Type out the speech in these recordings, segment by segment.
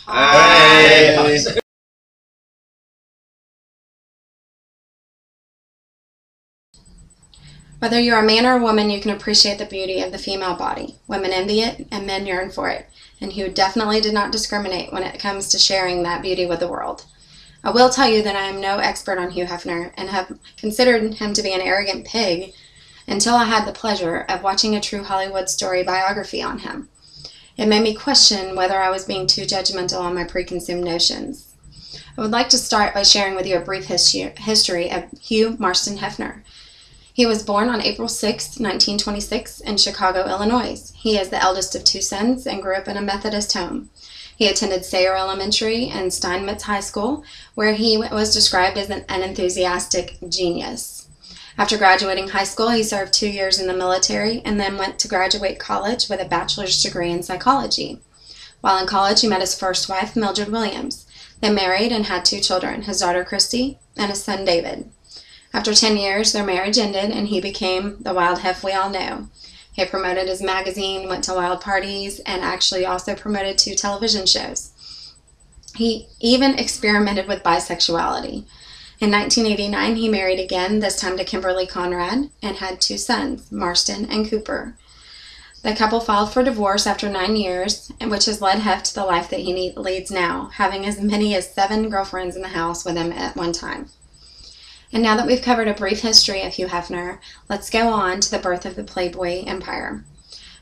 Hi. Whether you're a man or a woman, you can appreciate the beauty of the female body. Women envy it, and men yearn for it. And Hugh definitely did not discriminate when it comes to sharing that beauty with the world. I will tell you that I am no expert on Hugh Hefner and have considered him to be an arrogant pig until I had the pleasure of watching a true Hollywood story biography on him. It made me question whether I was being too judgmental on my preconceived notions. I would like to start by sharing with you a brief history of Hugh Marston Hefner. He was born on April 6, 1926 in Chicago, Illinois. He is the eldest of two sons and grew up in a Methodist home. He attended Sayre Elementary and Steinmetz High School, where he was described as an enthusiastic genius. After graduating high school, he served 2 years in the military and then went to graduate college with a bachelor's degree in psychology. While in college, he met his first wife, Mildred Williams. They married and had 2 children, his daughter Christy and his son David. After 10 years, their marriage ended and he became the wild Hef we all know. He promoted his magazine, went to wild parties, and actually also promoted 2 television shows. He even experimented with bisexuality. In 1989, he married again, this time to Kimberly Conrad, and had 2 sons, Marston and Cooper. The couple filed for divorce after 9 years, which has led Hef to the life that he leads now, having as many as 7 girlfriends in the house with him at one time. And now that we've covered a brief history of Hugh Hefner, let's go on to the birth of the Playboy empire.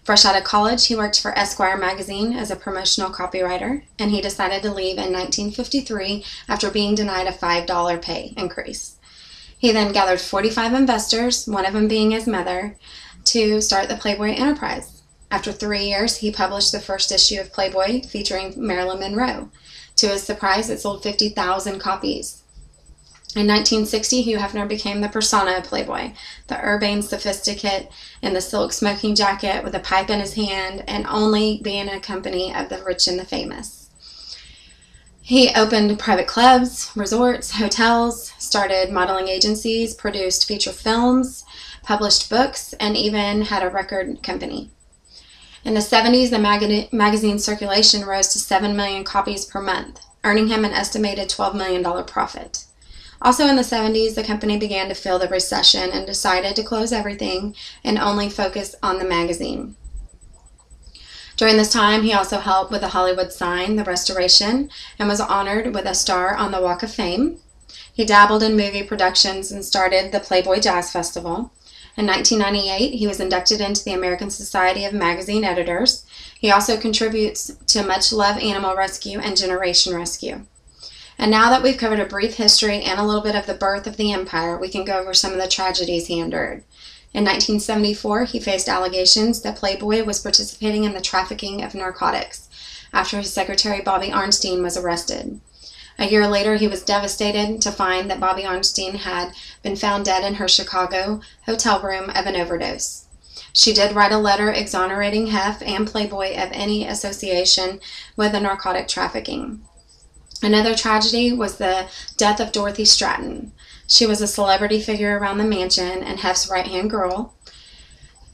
Fresh out of college, he worked for Esquire magazine as a promotional copywriter, and he decided to leave in 1953 after being denied a $5 pay increase. He then gathered 45 investors, one of them being his mother, to start the Playboy enterprise. After 3 years, he published the first issue of Playboy featuring Marilyn Monroe. To his surprise, it sold 50,000 copies. In 1960, Hugh Hefner became the persona of Playboy, the urbane sophisticate in the silk smoking jacket with a pipe in his hand and only being in a company of the rich and the famous. He opened private clubs, resorts, hotels, started modeling agencies, produced feature films, published books, and even had a record company. In the 70s, the magazine circulation rose to 7 million copies per month, earning him an estimated $12 million profit. Also in the 70s, the company began to feel the recession and decided to close everything and only focus on the magazine. During this time, he also helped with the Hollywood sign, the restoration, and was honored with a star on the Walk of Fame. He dabbled in movie productions and started the Playboy Jazz Festival. In 1998, he was inducted into the American Society of Magazine Editors. He also contributes to Much Love Animal Rescue and Generation Rescue. And now that we've covered a brief history and a little bit of the birth of the empire, we can go over some of the tragedies he endured. In 1974, he faced allegations that Playboy was participating in the trafficking of narcotics after his secretary Bobby Arnstein was arrested. A year later, he was devastated to find that Bobby Arnstein had been found dead in her Chicago hotel room of an overdose. She did write a letter exonerating Hef and Playboy of any association with the narcotic trafficking. Another tragedy was the death of Dorothy Stratton. She was a celebrity figure around the mansion and Hef's right-hand girl.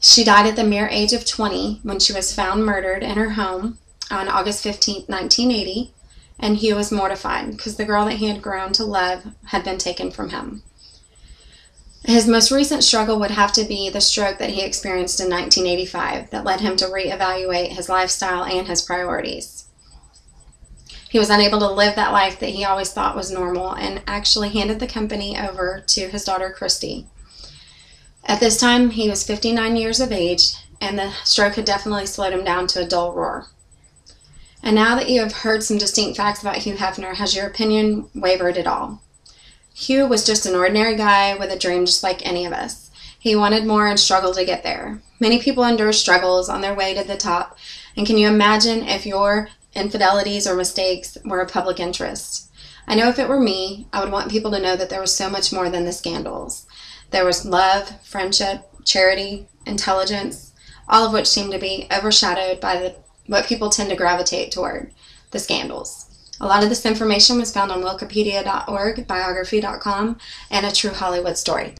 She died at the mere age of 20 when she was found murdered in her home on August 15, 1980, and Hugh was mortified because the girl that he had grown to love had been taken from him. His most recent struggle would have to be the stroke that he experienced in 1985 that led him to reevaluate his lifestyle and his priorities. He was unable to live that life that he always thought was normal and actually handed the company over to his daughter Christy. At this time, he was 59 years of age, and the stroke had definitely slowed him down to a dull roar. And now that you have heard some distinct facts about Hugh Hefner, has your opinion wavered at all? Hugh was just an ordinary guy with a dream just like any of us. He wanted more and struggled to get there. Many people endure struggles on their way to the top, and can you imagine if your infidelities or mistakes were of public interest? I know if it were me, I would want people to know that there was so much more than the scandals. There was love, friendship, charity, intelligence, all of which seem to be overshadowed by what people tend to gravitate toward, the scandals. A lot of this information was found on wikipedia.org, biography.com, and A True Hollywood Story.